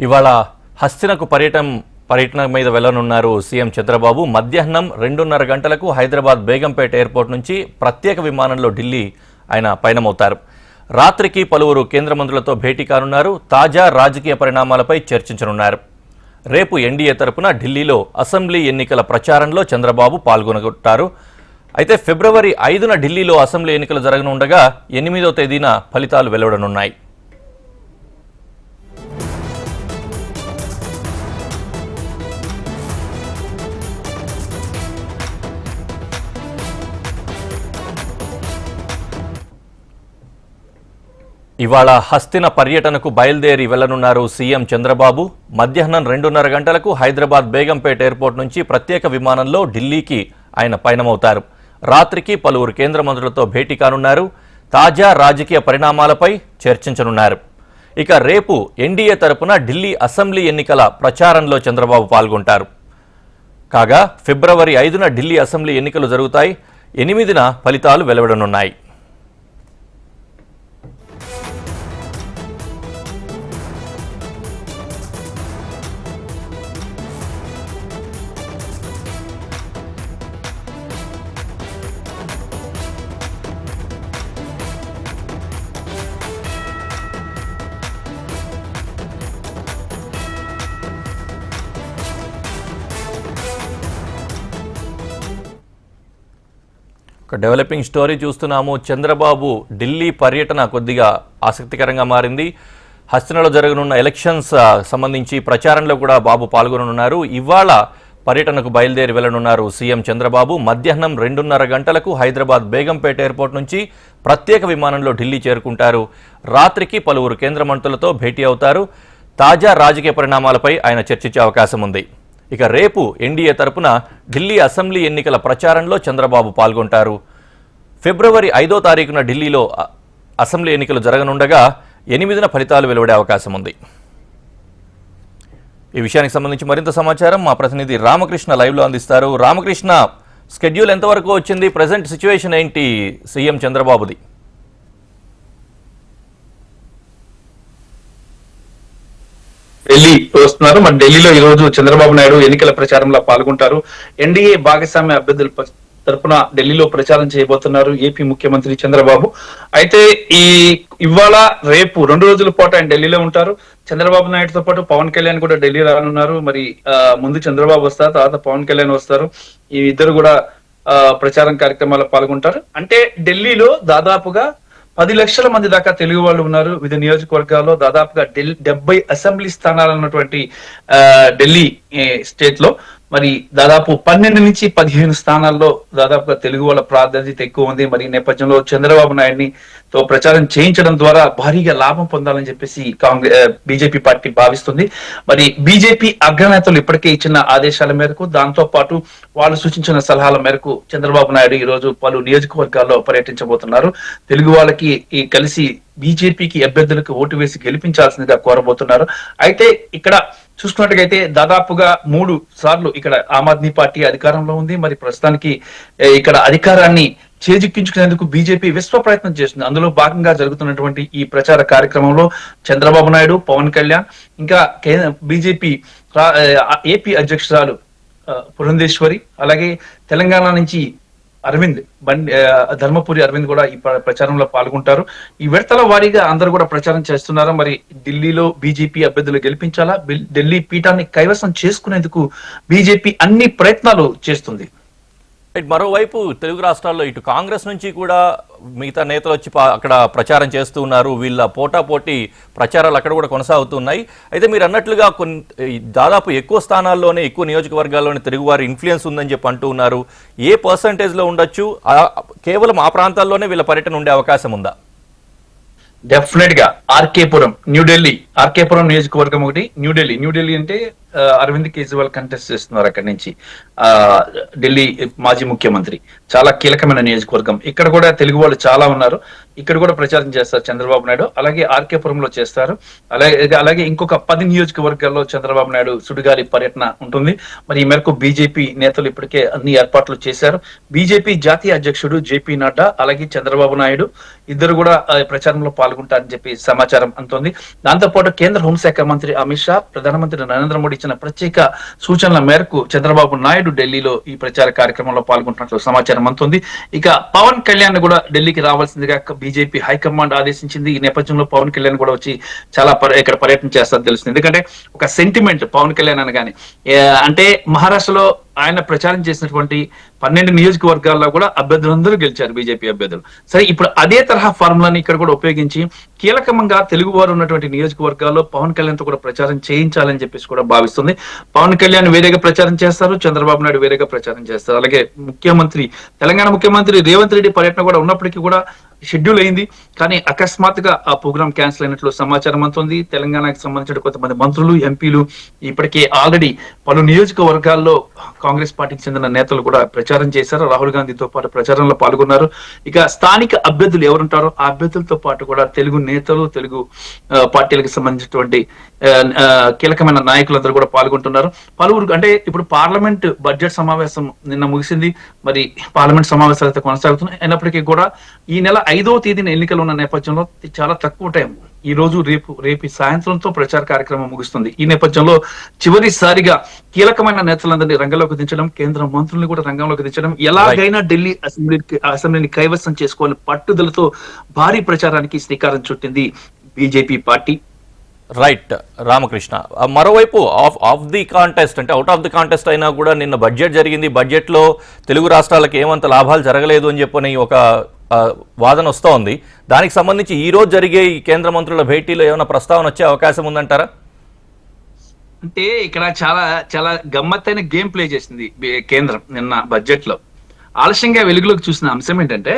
ఇవాళ హస్తినకు పర్యటన మీద వెళ్లనున్నారు సీఎం చంద్రబాబు. మధ్యాహ్నం 2:30 గంటలకు హైదరాబాద్ బేగంపేట ఎయిర్పోర్ట్ నుంచి ప్రత్యేక విమానంలో ఢిల్లీ ఆయన పయనమవుతారు. రాత్రికి పలువురు కేంద్ర మంత్రులతో భేటీ కానున్నారు. తాజా రాజకీయ పరిణామాలపై చర్చించనున్నారు. రేపు ఎన్డీఏ తరపున ఢిల్లీలో అసెంబ్లీ ఎన్నికల ప్రచారంలో చంద్రబాబు పాల్గొనుకుంటారు. అయితే ఫిబ్రవరి 5న ఢిల్లీలో అసెంబ్లీ ఎన్నికలు జరగనుండగా 8వ తేదీన ఫలితాలు వెలువడనున్నాయి. ఇవాళ హస్తిన పర్యటనకు బయలుదేరి వెళ్లనున్నారు సీఎం చంద్రబాబు. మధ్యాహ్నం 2:30 గంటలకు హైదరాబాద్ బేగంపేట ఎయిర్పోర్ట్ నుంచి ప్రత్యేక విమానంలో ఢిల్లీకి ఆయన పయనమవుతారు. రాత్రికి పలువురు కేంద్ర మంత్రులతో భేటీ కానున్నారు. తాజా రాజకీయ పరిణామాలపై చర్చించనున్నారు. ఇక రేపు ఎన్డీఏ తరపున ఢిల్లీ అసెంబ్లీ ఎన్నికల ప్రచారంలో చంద్రబాబు పాల్గొంటారు. కాగా ఫిబ్రవరి 5న ఢిల్లీ అసెంబ్లీ ఎన్నికలు జరుగుతాయి. 8న ఫలితాలు వెలువడనున్నాయి. ఒక డెవలపింగ్ స్టోరీ చూస్తున్నాము. చంద్రబాబు ఢిల్లీ పర్యటన కొద్దిగా ఆసక్తికరంగా మారింది. హస్తినలో జరగనున్న ఎలక్షన్స్ సంబంధించి ప్రచారంలో కూడా బాబు పాల్గొననున్నారు. ఇవాళ పర్యటనకు బయలుదేరి వెళ్లనున్నారు సీఎం చంద్రబాబు. మధ్యాహ్నం 2:30 గంటలకు హైదరాబాద్ బేగంపేట ఎయిర్పోర్ట్ నుంచి ప్రత్యేక విమానంలో ఢిల్లీ చేరుకుంటారు. రాత్రికి పలువురు కేంద్ర మంత్రులతో భేటీ అవుతారు. తాజా రాజకీయ పరిణామాలపై ఆయన చర్చించే అవకాశం ఉంది. ఇక రేపు ఎన్డీఏ తరపున ఢిల్లీ అసెంబ్లీ ఎన్నికల ప్రచారంలో చంద్రబాబు పాల్గొంటారు. ఫిబ్రవరి 5వ తారీఖున ఢిల్లీలో అసెంబ్లీ ఎన్నికలు జరగనుండగా 8న ఫలితాలు వెలువడే అవకాశం ఉంది. ఈ విషయానికి సంబంధించి మరింత సమాచారం మా ప్రతినిధి రామకృష్ణ లైవ్లో అందిస్తారు. రామకృష్ణ, స్కెడ్యూల్ ఎంతవరకు వచ్చింది? ప్రజెంట్ సిచ్యువేషన్ ఏంటి సీఎం చంద్రబాబుది? ఢిల్లీ వస్తున్నారు. మరి ఢిల్లీలో ఈ రోజు చంద్రబాబు నాయుడు ఎన్నికల ప్రచారంలో పాల్గొంటారు. ఎన్డీఏ భాగస్వామ్య అభ్యర్థుల తరఫున ఢిల్లీలో ప్రచారం చేయబోతున్నారు ఏపీ ముఖ్యమంత్రి చంద్రబాబు. అయితే ఇవాళ రేపు 2 రోజుల పాటు ఆయన ఢిల్లీలో ఉంటారు. చంద్రబాబు నాయుడుతో పాటు పవన్ కళ్యాణ్ కూడా ఢిల్లీ రానున్నారు. మరి ముందు చంద్రబాబు వస్తారు, తర్వాత పవన్ కళ్యాణ్ వస్తారు. ఈ ఇద్దరు కూడా ప్రచారం కార్యక్రమాల్లో పాల్గొంటారు. అంటే ఢిల్లీలో దాదాపుగా 10 లక్షల మంది దాకా తెలుగు వాళ్ళు ఉన్నారు. వివిధ నియోజకవర్గాల్లో దాదాపుగా 70 అసెంబ్లీ స్థానాలు ఉన్నటువంటి ఢిల్లీ స్టేట్ లో మరి దాదాపు 12 నుంచి 15 స్థానాల్లో దాదాపుగా తెలుగు వాళ్ళ ప్రాధాన్యత ఎక్కువ ఉంది. మరి ఈ నేపథ్యంలో చంద్రబాబు నాయుడిని తో ప్రచారం చేయించడం ద్వారా భారీగా లాభం పొందాలని చెప్పేసి బీజేపీ పార్టీ భావిస్తుంది. మరి బీజేపీ అగ్రనేతలు ఇప్పటికే ఇచ్చిన ఆదేశాల మేరకు, దాంతో పాటు వాళ్ళు సూచించిన సలహాల మేరకు చంద్రబాబు నాయుడు ఈ రోజు పలు నియోజకవర్గాల్లో పర్యటించబోతున్నారు. తెలుగు వాళ్ళకి కలిసి బీజేపీకి అభ్యర్థులకు ఓటు వేసి గెలిపించాల్సిందిగా కోరబోతున్నారు. అయితే ఇక్కడ చూసుకున్నట్టుగైతే దాదాపుగా 3 సార్లు ఇక్కడ ఆమ్ ఆద్మీ పార్టీ అధికారంలో ఉంది. మరి ప్రస్తుతానికి ఇక్కడ అధికారాన్ని చేజిక్కించుకునేందుకు బీజేపీ విశ్వ ప్రయత్నం చేస్తుంది. అందులో భాగంగా జరుగుతున్నటువంటి ఈ ప్రచార కార్యక్రమంలో చంద్రబాబు నాయుడు, పవన్ కళ్యాణ్, ఇంకా బీజేపీ ఏపీ అధ్యక్షురాలు పురంధేశ్వరి, అలాగే తెలంగాణ నుంచి ధర్మపురి అరవింద్ కూడా ఈ ప్రచారంలో పాల్గొంటారు. ఈ విడతల వారీగా అందరూ కూడా ప్రచారం చేస్తున్నారు. మరి ఢిల్లీలో బీజేపీ అభ్యర్థులు గెలిపించాలా, ఢిల్లీ పీఠాన్ని కైవసం చేసుకునేందుకు బీజేపీ అన్ని ప్రయత్నాలు చేస్తుంది. మరోవైపు తెలుగు రాష్ట్రాల్లో ఇటు కాంగ్రెస్ నుంచి కూడా మిగతా నేతలు వచ్చి అక్కడ ప్రచారం చేస్తూ ఉన్నారు. వీళ్ళ పోటాపోటీ ప్రచారాలు అక్కడ కూడా కొనసాగుతున్నాయి. అయితే మీరు అన్నట్లుగా దాదాపు ఎక్కువ స్థానాల్లోనే, ఎక్కువ నియోజకవర్గాల్లోనే తెలుగువారి ఇన్ఫ్లుయెన్స్ ఉందని చెప్పి అంటూ ఉన్నారు. ఏ పర్సంటేజ్లో ఉండొచ్చు? కేవలం ఆ ప్రాంతాల్లోనే వీళ్ళ పర్యటన ఉండే అవకాశం ఉందా? డెఫినెట్ గా ఆర్కేపురం, న్యూఢిల్లీ, ఆర్కేపురం నియోజకవర్గం ఒకటి. న్యూఢిల్లీ అంటే అరవింద్ కేజ్రీవాల్ కంటెస్ట్ చేస్తున్నారు అక్కడి నుంచి. ఢిల్లీ మాజీ ముఖ్యమంత్రి, చాలా కీలకమైన నియోజకవర్గం. ఇక్కడ కూడా తెలుగు వాళ్ళు చాలా ఉన్నారు. ఇక్కడ కూడా ప్రచారం చేస్తారు చంద్రబాబు నాయుడు. అలాగే ఆర్కేపురంలో చేస్తారు. అలాగే ఇంకొక 10 నియోజకవర్గాల్లో చంద్రబాబు నాయుడు సుడిగాలి పర్యటన ఉంటుంది. మరి ఈ మేరకు బీజేపీ నేతలు ఇప్పటికే అన్ని ఏర్పాట్లు చేశారు. బీజేపీ జాతీయ అధ్యక్షుడు జేపీ నడ్డా, అలాగే చంద్రబాబు నాయుడు ఇద్దరు కూడా ప్రచారంలో పాల్గొంటారని చెప్పి సమాచారం అందుతుంది. దాంతోపాటు పాటు కేంద్ర హోంశాఖ మంత్రి అమిత్ షా, ప్రధానమంత్రి నరేంద్ర మోడీ ఇచ్చిన ప్రత్యేక సూచనల మేరకు చంద్రబాబు నాయుడు ఢిల్లీలో ఈ ప్రచార కార్యక్రమంలో పాల్గొంటున్నట్లు సమాచారం అందుతుంది. ఇక పవన్ కళ్యాణ్ కూడా ఢిల్లీకి రావాల్సిందిగా బీజేపీ హైకమాండ్ ఆదేశించింది. ఈ నేపథ్యంలో పవన్ కళ్యాణ్ కూడా వచ్చి చాలా ఇక్కడ పర్యటన చేస్తారని తెలుస్తుంది. ఎందుకంటే ఒక సెంటిమెంట్ పవన్ కళ్యాణ్ అనగానే, అంటే మహారాష్ట్రలో ఆయన ప్రచారం చేసినటువంటి 12 నియోజకవర్గాల్లో కూడా అభ్యర్థులందరూ గెలిచారు, బీజేపీ అభ్యర్థులు. సరే, ఇప్పుడు అదే తరహా ఫార్ములాని ఇక్కడ కూడా ఉపయోగించి కీలకంగా తెలుగు వారు ఉన్నటువంటి నియోజకవర్గాల్లో పవన్ కళ్యాణ్ తో కూడా ప్రచారం చేయించాలని చెప్పేసి కూడా భావిస్తుంది. పవన్ కళ్యాణ్ వేరేగా ప్రచారం చేస్తారు, చంద్రబాబు నాయుడు వేరేగా ప్రచారం చేస్తారు. అలాగే తెలంగాణ ముఖ్యమంత్రి రేవంత్ రెడ్డి పర్యటన కూడా ఉన్నప్పటికీ కూడా షెడ్యూల్ అయింది. కానీ అకస్మాత్తుగా ఆ ప్రోగ్రామ్ క్యాన్సిల్ అయినట్లు సమాచారం అందుతుంది. తెలంగాణకు సంబంధించిన కొంతమంది మంత్రులు, ఎంపీలు ఇప్పటికే ఆల్రెడీ పలు నియోజకవర్గాల్లో కాంగ్రెస్ పార్టీకి చెందిన నేతలు కూడా ప్రచారం చేశారు. రాహుల్ గాంధీతో పాటు ప్రచారంలో పాల్గొన్నారు. ఇక స్థానిక అభ్యర్థులు ఎవరుంటారో ఆ అభ్యర్థులతో పాటు కూడా తెలుగు నేతలు, తెలుగు పార్టీలకు సంబంధించినటువంటి కీలకమైన నాయకులందరూ కూడా పాల్గొంటున్నారు. పలువురు, అంటే ఇప్పుడు పార్లమెంట్ బడ్జెట్ సమావేశం నిన్న ముగిసింది. మరి పార్లమెంట్ సమావేశాలు అయితే కొనసాగుతున్నాయి. అయినప్పటికీ కూడా ఈ నెల 5వ తేదీన ఎన్నికలు ఉన్న నేపథ్యంలో చాలా తక్కువ టైం, ఈ రోజు రేపు సాయంత్రంతో ప్రచార కార్యక్రమం ముగుస్తుంది. ఈ నేపథ్యంలో చివరిసారిగా కీలకమైన నేతలందరినీ రంగంలోకి దించడం, కేంద్ర మంత్రుల్ని కూడా రంగంలోకి దించడం, ఎలాగైనా ఢిల్లీ అసెంబ్లీని కైవసం చేసుకోవాలని పట్టుదలతో భారీ ప్రచారానికి శ్రీకారం చుట్టింది బీజేపీ పార్టీ. రైట్ రామకృష్ణ, మరోవైపు ఆఫ్ ది కాంటెస్ట్, అంటే అవుట్ ఆఫ్ ది కాంటెస్ట్ అయినా కూడా నిన్న బడ్జెట్ జరిగింది. బడ్జెట్లో తెలుగు రాష్ట్రాలకు ఏమంత లాభాలు జరగలేదు అని చెప్పని ఒక వాదన వస్తూ ఉంది. దానికి సంబంధించి ఈ రోజు జరిగే ఈ కేంద్ర మంత్రుల భేటీలో ఏమైనా ప్రస్తావన వచ్చే అవకాశం ఉందంటారా? అంటే ఇక్కడ చాలా చాలా గమ్మత్తైన గేమ్ ప్లే చేసింది కేంద్రం నిన్న బడ్జెట్ లో. ఆలస్యంగా వెలుగులోకి చూసిన అంశం ఏంటంటే,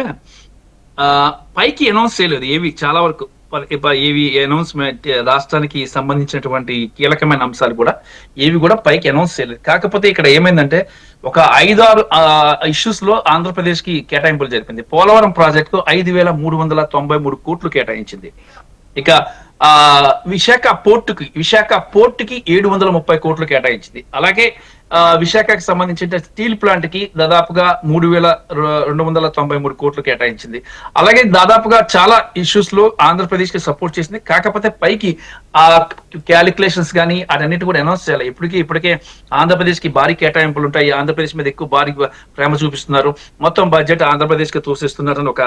పైకి అనౌన్స్ చేయలేదు ఏవి, చాలా వరకు ఏవి అనౌన్స్మెంట్, రాష్ట్రానికి సంబంధించినటువంటి కీలకమైన అంశాలు కూడా ఏవి కూడా పైకి అనౌన్స్ చేయలేదు. కాకపోతే ఇక్కడ ఏమైందంటే, ఒక 5-6 ఇష్యూస్ లో ఆంధ్రప్రదేశ్ కి కేటాయింపులు జరిపింది. పోలవరం ప్రాజెక్టు 5,393 కోట్లు కేటాయించింది. ఇక విశాఖ పోర్టుకి 730 కోట్లు కేటాయించింది. అలాగే విశాఖకి సంబంధించిన స్టీల్ ప్లాంట్ కి దాదాపుగా 3,293 కోట్లు కేటాయించింది. అలాగే దాదాపుగా చాలా ఇష్యూస్ లో ఆంధ్రప్రదేశ్ కి సపోర్ట్ చేసింది. కాకపోతే పైకి ఆ క్యాలిక్యులేషన్స్ కానీ అటన్నిటి కూడా అనౌన్స్ చేయాలి. ఇప్పటికే ఆంధ్రప్రదేశ్ కి భారీ కేటాయింపులు ఉంటాయి, ఆంధ్రప్రదేశ్ మీద ఎక్కువ భారీ ప్రేమ చూపిస్తున్నారు, మొత్తం బడ్జెట్ ఆంధ్రప్రదేశ్ కి తోసేస్తున్నారు అని ఒక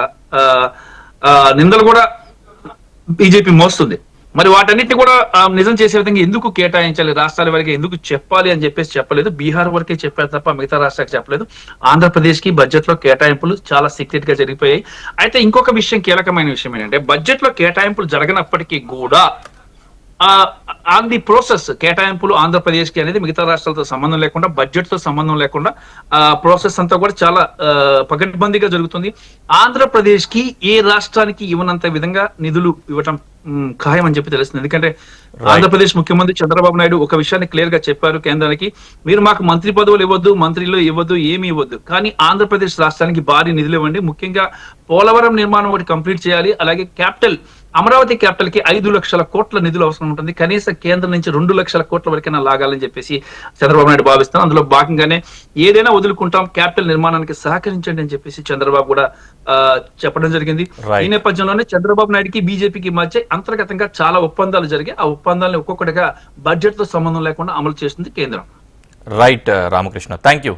నిందలు కూడా బీజేపీ మోస్తుంది. మరి వాటన్నిటిని కూడా నిజం చేసే విధంగా ఎందుకు కేటాయించాలి, రాష్ట్రాల వరకే ఎందుకు చెప్పాలి అని చెప్పలేదు. బీహార్ వరకే చెప్పారు తప్ప మిగతా రాష్ట్రాలకు చెప్పలేదు. ఆంధ్రప్రదేశ్ కి బడ్జెట్ లో కేటాయింపులు చాలా సీక్రెట్ గా జరిగిపోయాయి. అయితే ఇంకొక విషయం, కీలకమైన విషయం ఏంటంటే, బడ్జెట్ లో కేటాయింపులు జరగనప్పటికీ కూడా ఆన్ ది ప్రోసెస్ కేటాయింపులు ఆంధ్రప్రదేశ్ కి అనేది మిగతా రాష్ట్రాలతో సంబంధం లేకుండా, బడ్జెట్ తో సంబంధం లేకుండా ప్రాసెస్ అంతా కూడా చాలా పకడ్బందీగా జరుగుతుంది. ఆంధ్రప్రదేశ్ కి ఏ రాష్ట్రానికి ఇవ్వనంత విధంగా నిధులు ఇవ్వటం ఖాయం అని చెప్పి తెలుస్తుంది. ఎందుకంటే ఆంధ్రప్రదేశ్ ముఖ్యమంత్రి చంద్రబాబు నాయుడు ఒక విషయాన్ని క్లియర్ గా చెప్పారు కేంద్రానికి, మీరు మాకు మంత్రి పదవులు ఇవ్వద్దు, మంత్రిలో ఇవ్వద్దు, ఏమి ఇవ్వద్దు, కానీ ఆంధ్రప్రదేశ్ రాష్ట్రానికి భారీ నిధులు ఇవ్వండి. ముఖ్యంగా పోలవరం నిర్మాణం ఒకటి కంప్లీట్ చేయాలి. అలాగే అమరావతి క్యాపిటల్ కి 5 లక్షల కోట్ల నిధులు అవసరం ఉంటుంది. కనీసం కేంద్రం నుంచి 2 లక్షల కోట్ల వరకైనా లాగాలని చెప్పేసి చంద్రబాబు నాయుడు భావిస్తాను. అందులో భాగంగానే ఏదైనా వదులుకుంటాం, క్యాపిటల్ నిర్మాణానికి సహకరించండి అని చెప్పేసి చంద్రబాబు కూడా చెప్పడం జరిగింది. ఈ నేపథ్యంలోనే చంద్రబాబు నాయుడుకి బీజేపీకి మధ్య అంతర్గతంగా చాలా ఒప్పందాలు జరిగాయి. ఆ ఒప్పందాలను ఒక్కొక్కటిగా బడ్జెట్ తో సంబంధం లేకుండా అమలు చేస్తుంది కేంద్రం. Right Ramakrishna, thank you.